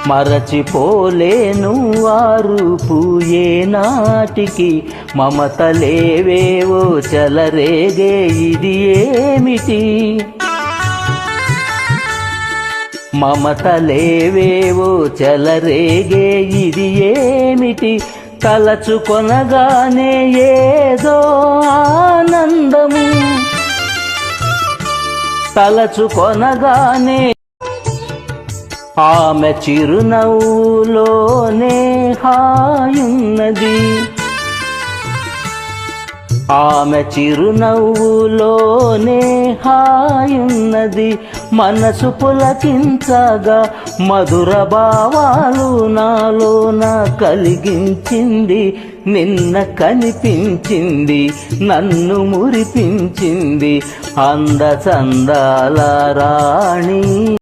మరచిపోలేను వారూపు ఏనాటికి, మమతలేవేవో చెలరేగే ఇది ఏమిటి, మమతలేవేవో చెలరేగే ఇది ఏమిటి, తలచుకొనగానే ఏదో ఆనందము, తలచుకొనగానే ఆమె చిరునవ్వులోనే హాయున్నది, ఆమె చిరునవ్వులోనే హాయున్నది, మనసు పులకించగా మధుర భావాలు నాలోన కలిగించింది, నిన్న కనిపించింది నన్ను మురిపించింది అందచందాల రాణి.